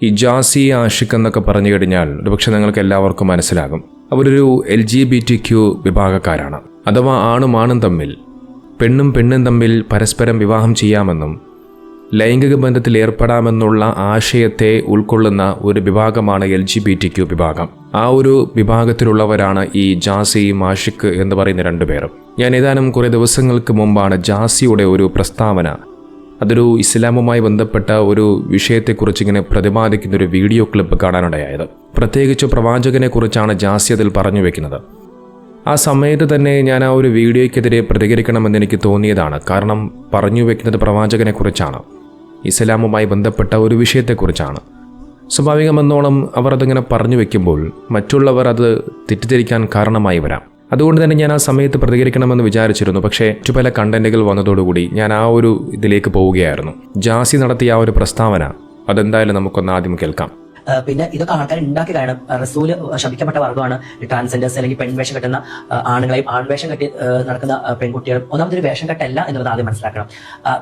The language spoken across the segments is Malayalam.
ഈ ജാസി ആഷിഖ് എന്നൊക്കെ പറഞ്ഞു കഴിഞ്ഞാൽ ഒരുപക്ഷെ നിങ്ങൾക്ക് എല്ലാവർക്കും മനസ്സിലാകും. അവരൊരു LGBTQ വിഭാഗക്കാരാണ്. അഥവാ ആണും തമ്മിൽ, പെണ്ണും തമ്മിൽ പരസ്പരം വിവാഹം ചെയ്യാമെന്നും ലൈംഗിക ബന്ധത്തിൽ ഏർപ്പെടാമെന്നുള്ള ആശയത്തെ ഉൾക്കൊള്ളുന്ന ഒരു വിഭാഗമാണ് LGBTQ വിഭാഗം. ആ ഒരു വിഭാഗത്തിലുള്ളവരാണ് ഈ ജാസിയും ആഷിഖ് എന്ന് പറയുന്ന രണ്ടുപേരും. ഞാൻ ഏതാനും കുറേ ദിവസങ്ങൾക്ക് മുമ്പാണ് ജാസിയുടെ ഒരു പ്രസ്താവന, അതൊരു ഇസ്ലാമുമായി ബന്ധപ്പെട്ട ഒരു വിഷയത്തെക്കുറിച്ച് ഇങ്ങനെ പ്രതിപാദിക്കുന്ന ഒരു വീഡിയോ ക്ലിപ്പ് കാണാനിടയായത്. പ്രത്യേകിച്ച് പ്രവാചകനെ കുറിച്ചാണ് ജാസി അതിൽ പറഞ്ഞു വെക്കുന്നത്. ആ സമയത്ത് തന്നെ ഞാൻ ആ ഒരു വീഡിയോയ്ക്കെതിരെ പ്രതികരിക്കണമെന്ന് എനിക്ക് തോന്നിയതാണ്. കാരണം പറഞ്ഞു വെക്കുന്നത് പ്രവാചകനെ കുറിച്ചാണ്, ഇസ്ലാമുമായി ബന്ധപ്പെട്ട ഒരു വിഷയത്തെക്കുറിച്ചാണ്. സ്വാഭാവികമെന്നോണം അവർ അതിങ്ങനെ പറഞ്ഞു വെക്കുമ്പോൾ മറ്റുള്ളവർ അത് തെറ്റിദ്ധരിക്കാൻ കാരണമായി വരാം. അതുകൊണ്ട് തന്നെ ഞാൻ ആ സമയത്ത് പ്രതികരിക്കണമെന്ന് വിചാരിച്ചിരുന്നു. പക്ഷേ മറ്റു പല കണ്ടന്റുകൾ വന്നതോടുകൂടി ഞാൻ ആ ഒരു ഇതിലേക്ക് പോവുകയായിരുന്നു. ജാസി നടത്തിയ ആ ഒരു പ്രസ്താവന അതെന്തായാലും നമുക്കൊന്ന് ആദ്യം കേൾക്കാം. പിന്നെ ഇതൊക്കെ ആൾക്കാർ ഉണ്ടാക്കി കാരണം റസൂല് ശപിക്കപ്പെട്ട വർഗ്ഗമാണ് ട്രാൻസ്ജെൻഡേഴ്സ്, അല്ലെങ്കിൽ പെൺവേഷം കെട്ടുന്ന ആണുങ്ങളെയും ആൺവേഷം കെട്ടി നടക്കുന്ന പെൺകുട്ടികളും. ഒന്നാമതൊരു വേഷം കെട്ടല്ല എന്നുള്ളത് ആദ്യം മനസ്സിലാക്കണം.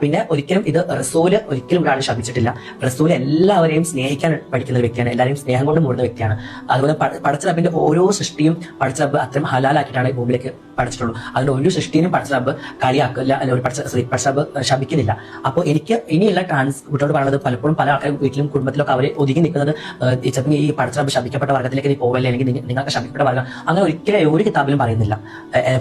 പിന്നെ ഒരിക്കലും ഇത് റസൂല് ഒരിക്കലും ഒരാൾ ശപിച്ചിട്ടില്ല. റസൂല് എല്ലാവരെയും സ്നേഹിക്കാൻ പഠിക്കുന്ന ഒരു വ്യക്തിയാണ്, എല്ലാവരെയും സ്നേഹം കൊണ്ട് മൂടുന്ന വ്യക്തിയാണ്. അതുപോലെ പടച്ച റബ്ബിന്റെ ഓരോ സൃഷ്ടിയും പടച്ച റബ്ബ് അത്രയും ഹലാലാക്കിയിട്ടാണ് ഈ ഭൂമിയിലേക്ക് പഠിച്ചിട്ടുള്ളൂ. അതിന്റെ ഒരു സൃഷ്ടിയും പടച്ച റബ്ബ് കളിയാക്കില്ല, അല്ലെങ്കിൽ പടച്ച റബ്ബ് ശപിക്കുന്നില്ല. അപ്പോൾ എനിക്ക് ഇനിയുള്ള ട്രാൻസ് കുട്ടിയോട് പറയുന്നത്, പലപ്പോഴും പല ആൾക്കാരും വീട്ടിലും കുടുംബത്തിലൊക്കെ അവർ ഒതുങ്ങി നിൽക്കുന്നത് ചിലപ്പോൾ ഈ പടച്ച റബ്ബ് ശപിക്കപ്പെട്ട വർഗ്ഗത്തിലേക്ക് നീ പോവല്ലേ, അല്ലെങ്കിൽ നിങ്ങൾക്ക് ശപിക്കപ്പെട്ട വർഗ്ഗം, അങ്ങനെ ഒരിക്കലും ഒരു കിതാബിലും പറയുന്നില്ല.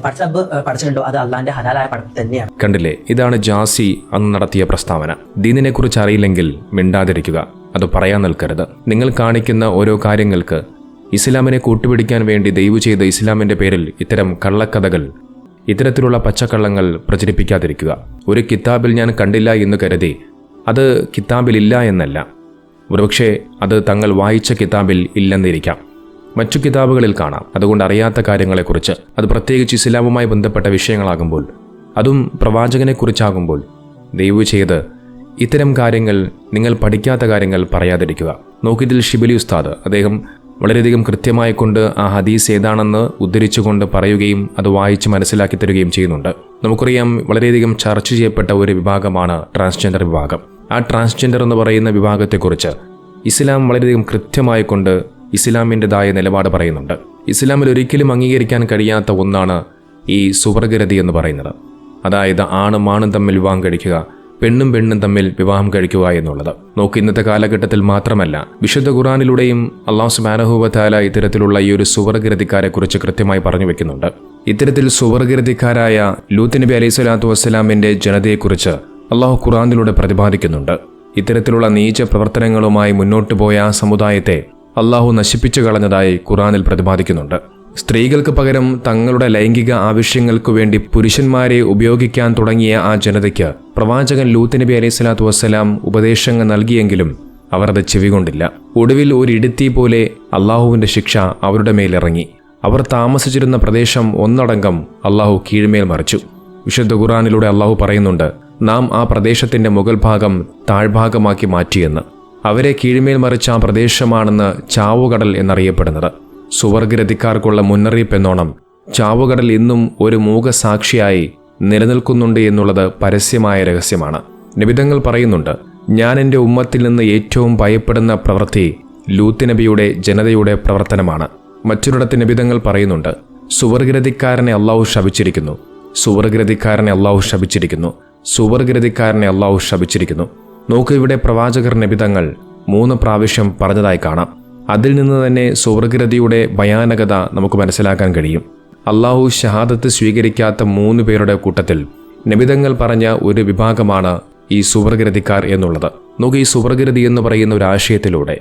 പടച്ച റബ്ബ് പഠിച്ചിട്ടുണ്ടോ അത് അള്ളാന്റെ ഹലാലായ പടം തന്നെയാണ്. കണ്ടില്ലേ, ഇതാണ് ജാസി അന്ന് നടത്തിയ പ്രസ്താവന. ദീനിനെ കുറിച്ച് അറിയില്ലെങ്കിൽ മിണ്ടാതിരിക്കുക, അത് പറയാൻ നിൽക്കരുത്. നിങ്ങൾ കാണിക്കുന്ന ഓരോ കാര്യങ്ങൾക്ക് ഇസ്ലാമിനെ കൂട്ടുപിടിക്കാൻ വേണ്ടി ദയവ് ചെയ്ത് ഇസ്ലാമിന്റെ പേരിൽ ഇത്തരം കള്ളക്കഥകൾ, ഇത്തരത്തിലുള്ള പച്ചക്കള്ളങ്ങൾ പ്രചരിപ്പിക്കാതിരിക്കുക. ഒരു കിതാബിൽ ഞാൻ കണ്ടില്ല എന്ന് കരുതി അത് കിതാബിലില്ല എന്നല്ല. ഒരുപക്ഷെ അത് തങ്ങൾ വായിച്ച കിതാബിൽ ഇല്ലെന്നിരിക്കാം, മറ്റു കിതാബുകളിൽ കാണാം. അതുകൊണ്ട് അറിയാത്ത കാര്യങ്ങളെക്കുറിച്ച്, അത് പ്രത്യേകിച്ച് ഇസ്ലാമുമായി ബന്ധപ്പെട്ട വിഷയങ്ങളാകുമ്പോൾ, അതും പ്രവാചകനെക്കുറിച്ചാകുമ്പോൾ, ദയവ് ചെയ്ത് ഇത്തരം കാര്യങ്ങൾ, നിങ്ങൾ പഠിക്കാത്ത കാര്യങ്ങൾ പറയാതിരിക്കുക. നോക്കിതിൽ ഷിബലി ഉസ്താദ് അദ്ദേഹം വളരെയധികം കൃത്യമായി കൊണ്ട് ആ ഹദീസ് ഏതാണെന്ന് ഉദ്ധരിച്ചുകൊണ്ട് പറയുകയും അത് വായിച്ച് മനസ്സിലാക്കി തരികയും ചെയ്യുന്നുണ്ട്. നമുക്കറിയാം, വളരെയധികം ചർച്ച ചെയ്യപ്പെട്ട ഒരു വിഭാഗമാണ് ട്രാൻസ്ജെൻഡർ വിഭാഗം. ആ ട്രാൻസ്ജെൻഡർ എന്ന് പറയുന്ന വിഭാഗത്തെക്കുറിച്ച് ഇസ്ലാം വളരെയധികം കൃത്യമായി കൊണ്ട് ഇസ്ലാമിൻ്റെതായ നിലപാട് പറയുന്നുണ്ട്. ഇസ്ലാമിൽ ഒരിക്കലും അംഗീകരിക്കാൻ കഴിയാത്ത ഒന്നാണ് ഈ സുവർഗരതി എന്ന് പറയുന്നത്. അതായത് ആണും തമ്മിൽ വിവാഹം കഴിക്കുക, പെണ്ണും തമ്മിൽ വിവാഹം കഴിക്കുക എന്നുള്ളത്. നോക്ക്, ഇന്നത്തെ കാലഘട്ടത്തിൽ മാത്രമല്ല, വിശുദ്ധ ഖുർആനിലൂടെയും അല്ലാഹു സുബ്ഹാനഹു വ തആല ഇത്തരത്തിലുള്ള ഈ ഒരു സുവർഗരതിക്കാരെ കുറിച്ച് കൃത്യമായി പറഞ്ഞു വെക്കുന്നുണ്ട്. ഇത്തരത്തിൽ സുവർഗരതിക്കാരായ ലൂത്ത് നബി അലൈഹി സ്വലാത്തു വസ്സലാമിന്റെ ജനതയെക്കുറിച്ച് അല്ലാഹു ഖുർആനിലൂടെ പ്രതിപാദിക്കുന്നുണ്ട്. ഇത്തരത്തിലുള്ള നീച പ്രവർത്തനങ്ങളുമായി മുന്നോട്ടു പോയ ആ സമുദായത്തെ അല്ലാഹു നശിപ്പിച്ചു കളഞ്ഞതായി ഖുർആനിൽ പ്രതിപാദിക്കുന്നുണ്ട്. സ്ത്രീകൾക്ക് പകരം തങ്ങളുടെ ലൈംഗിക ആവശ്യങ്ങൾക്കു വേണ്ടി പുരുഷന്മാരെ ഉപയോഗിക്കാൻ തുടങ്ങിയ ആ ജനതയ്ക്ക് പ്രവാചകൻ ലൂത്ത് നബി അലൈഹി സ്വലാത്തു വസ്സലാം ഉപദേശങ്ങൾ നൽകിയെങ്കിലും അവർ അത് ചെവികൊണ്ടില്ല. ഒടുവിൽ ഒരു ഇടുത്തി പോലെ അള്ളാഹുവിന്റെ ശിക്ഷ അവരുടെ മേലിറങ്ങി. അവർ താമസിച്ചിരുന്ന പ്രദേശം ഒന്നടങ്കം അള്ളാഹു കീഴ്മേൽ മറിച്ചു. വിശുദ്ധ ഖുർആനിലൂടെ അള്ളാഹു പറയുന്നുണ്ട്, നാം ആ പ്രദേശത്തിന്റെ മുകൾ ഭാഗം താഴ്ഭാഗമാക്കി മാറ്റിയെന്ന്. അവരെ കീഴ്മേൽ മറിച്ച ആ പ്രദേശമാണെന്ന് ചാവുകടൽ എന്നറിയപ്പെടുന്നത്. സുവർഗരതിക്കാർക്കുള്ള മുന്നറിയിപ്പ് എന്നോണം ചാവുകടൽ ഇന്നും ഒരു മൂകസാക്ഷിയായി നിലനിൽക്കുന്നുണ്ട് എന്നുള്ളത് പരസ്യമായ രഹസ്യമാണ്. നിബിധങ്ങൾ പറയുന്നുണ്ട്, ഞാൻ എൻ്റെ ഉമ്മത്തിൽ നിന്ന് ഏറ്റവും ഭയപ്പെടുന്ന പ്രവൃത്തി ലൂത്ത് നബിയുടെ ജനതയുടെ പ്രവർത്തനമാണ്. മറ്റൊരിടത്ത് നിബിധങ്ങൾ പറയുന്നുണ്ട്, സുവർഗരതിക്കാരനെ അള്ളാഹു ശപിച്ചിരിക്കുന്നു, സുവർഗരതിക്കാരനെ അള്ളാഹു ശപിച്ചിരിക്കുന്നു, സുവർഗരതിക്കാരനെ അള്ളാഹു ശപിച്ചിരിക്കുന്നു. നോക്ക്, ഇവിടെ പ്രവാചകർ നിബിധങ്ങൾ 3 പ്രാവശ്യം പറഞ്ഞതായി കാണാം. അതിൽ നിന്ന് തന്നെ സുവർഗരതിയുടെ ഭയാനകത നമുക്ക് മനസ്സിലാക്കാൻ കഴിയും. അള്ളാഹു ഷഹാദത്ത് സ്വീകരിക്കാത്ത 3 പേരുടെ കൂട്ടത്തിൽ നിബിധങ്ങൾ പറഞ്ഞ ഒരു വിഭാഗമാണ് ഈ സുവർഗരതിക്കാർ എന്നുള്ളത്. നോക്ക്, ഈ സുവർഗരതി എന്ന് പറയുന്ന ഒരു ആശയത്തിലൂടെ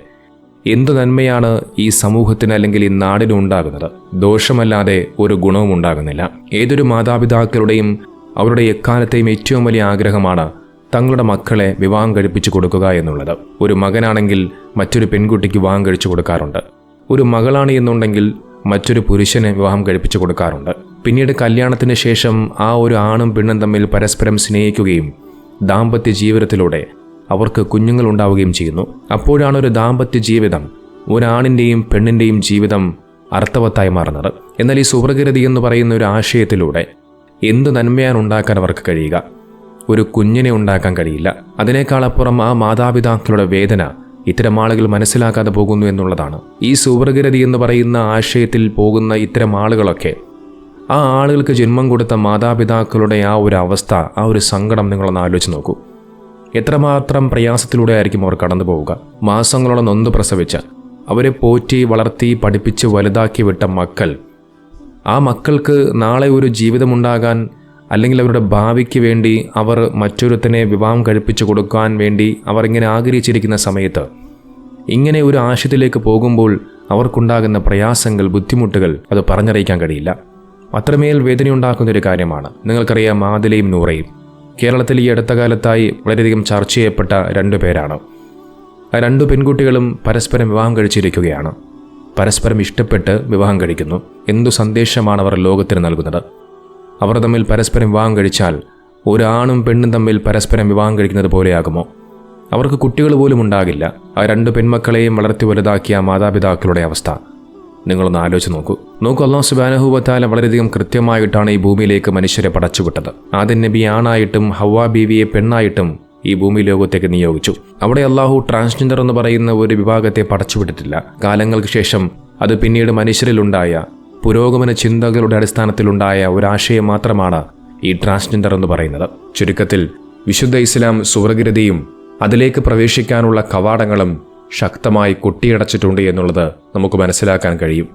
എന്ത് നന്മയാണ് ഈ സമൂഹത്തിന് അല്ലെങ്കിൽ ഈ നാടിന് ഉണ്ടാകുന്നത്? ദോഷമല്ലാതെ ഒരു ഗുണവും ഉണ്ടാകുന്നില്ല. ഏതൊരു മാതാപിതാക്കളുടെയും അവരുടെ എക്കാലത്തെയും ഏറ്റവും വലിയ ആഗ്രഹമാണ് തങ്ങളുടെ മക്കളെ വിവാഹം കഴിപ്പിച്ചു കൊടുക്കുക എന്നുള്ളത്. ഒരു മകനാണെങ്കിൽ മറ്റൊരു പെൺകുട്ടിക്ക് വിവാഹം കഴിച്ചു കൊടുക്കാറുണ്ട്. ഒരു മകളാണ് എന്നുണ്ടെങ്കിൽ മറ്റൊരു പുരുഷനെ വിവാഹം കഴിപ്പിച്ചു കൊടുക്കാറുണ്ട്. പിന്നീട് കല്യാണത്തിന് ശേഷം ആ ഒരു ആണും പെണ്ണും തമ്മിൽ പരസ്പരം സ്നേഹിക്കുകയും ദാമ്പത്യ ജീവിതത്തിലൂടെ അവർക്ക് കുഞ്ഞുങ്ങൾ ഉണ്ടാവുകയും ചെയ്യുന്നു. അപ്പോഴാണ് ഒരു ദാമ്പത്യ ജീവിതം, ഒരാണിൻ്റെയും പെണ്ണിൻ്റെയും ജീവിതം അർത്ഥവത്തായി മാറുന്നത്. എന്നാൽ ഈ സുവർഗരതി എന്ന് പറയുന്ന ഒരു ആശയത്തിലൂടെ എന്ത് നന്മയാണ് ഉണ്ടാക്കാൻ അവർക്ക് കഴിയുക? ഒരു കുഞ്ഞിനെ ഉണ്ടാക്കാൻ കഴിയില്ല. അതിനേക്കാളപ്പുറം ആ മാതാപിതാക്കളുടെ വേദന, ഇത്തരം ആളുകൾ മനസ്സിലാക്കാതെ പോകുന്നു എന്നുള്ളതാണ്. ഈ സുവർഗരതി എന്ന് പറയുന്ന ആശയത്തിൽ പോകുന്ന ഇത്തരം ആളുകളൊക്കെ, ആ ആളുകൾക്ക് ജന്മം കൊടുത്ത മാതാപിതാക്കളുടെ ആ ഒരു അവസ്ഥ, ആ ഒരു സങ്കടം നിങ്ങളൊന്ന് ആലോചിച്ച് നോക്കൂ. എത്രമാത്രം പ്രയാസത്തിലൂടെ ആയിരിക്കും അവർ കടന്നു പോവുക. മാസങ്ങളോളം നൊന്ത് പ്രസവിച്ച, അവരെ പോറ്റി വളർത്തി പഠിപ്പിച്ച് വലുതാക്കി വിട്ട മക്കൾ, ആ മക്കൾക്ക് നാളെ ഒരു ജീവിതമുണ്ടാകാൻ, അല്ലെങ്കിൽ അവരുടെ ഭാവിക്ക് വേണ്ടി അവർ മറ്റൊരുത്തനെ വിവാഹം കഴിപ്പിച്ചു കൊടുക്കാൻ വേണ്ടി അവർ ഇങ്ങനെ ആഗ്രഹിച്ചിരിക്കുന്ന സമയത്ത് ഇങ്ങനെ ഒരു ആശയത്തിലേക്ക് പോകുമ്പോൾ അവർക്കുണ്ടാകുന്ന പ്രയാസങ്ങൾ, ബുദ്ധിമുട്ടുകൾ അത് പറഞ്ഞറിയിക്കാൻ കഴിയില്ല. അത്രമേൽ വേദനയുണ്ടാക്കുന്നൊരു കാര്യമാണ്. നിങ്ങൾക്കറിയാം ആദിലയും നൂറയും. കേരളത്തിൽ ഈ അടുത്ത കാലത്തായി വളരെയധികം ചർച്ച ചെയ്യപ്പെട്ട 2 പേരാണ്. ആ 2 പെൺകുട്ടികളും പരസ്പരം വിവാഹം കഴിച്ചിരിക്കുകയാണ്. പരസ്പരം ഇഷ്ടപ്പെട്ട് വിവാഹം കഴിക്കുന്നു. എന്തു സന്ദേശമാണ് അവർ ലോകത്തിന് നൽകുന്നത്? അവർ തമ്മിൽ പരസ്പരം വിവാഹം കഴിച്ചാൽ ഒരാണും പെണ്ണും തമ്മിൽ പരസ്പരം വിവാഹം കഴിക്കുന്നത് പോലെയാകുമോ? അവർക്ക് കുട്ടികൾ പോലും ഉണ്ടാകില്ല. ആ 2 പെൺമക്കളെയും വളർത്തി വലുതാക്കിയ മാതാപിതാക്കളുടെ അവസ്ഥ നിങ്ങളൊന്ന് ആലോചിച്ച് നോക്കൂ. അല്ലാഹു സുബ്ഹാനഹു വ തആല വളരെയധികം കൃത്യമായിട്ടാണ് ഈ ഭൂമിയിലേക്ക് മനുഷ്യരെ പടച്ചുവിട്ടത്. ആദം നബി ആണായിട്ടും ഹവ്വ ബീവിയെ പെണ്ണായിട്ടും ഈ ഭൂമി ലോകത്തേക്ക് നിയോഗിച്ചു. അവിടെ അള്ളാഹു ട്രാൻസ്ജെൻഡർ എന്ന് പറയുന്ന ഒരു വിഭാഗത്തെ പടച്ചുവിട്ടിട്ടില്ല. കാലങ്ങൾക്ക് ശേഷം അത് പിന്നീട് മനുഷ്യരിലുണ്ടായ പുരോഗമന ചിന്തകളുടെ അടിസ്ഥാനത്തിലുണ്ടായ ഒരാശയം മാത്രമാണ് ഈ ട്രാൻസ്ജെൻഡർ എന്ന് പറയുന്നത്. ചുരുക്കത്തിൽ വിശുദ്ധ ഇസ്ലാം സുവർഗരതിയും അതിലേക്ക് പ്രവേശിക്കാനുള്ള കവാടങ്ങളും ശക്തമായി കൊട്ടിയടച്ചിട്ടുണ്ട് എന്നുള്ളത് നമുക്ക് മനസ്സിലാക്കാൻ കഴിയും.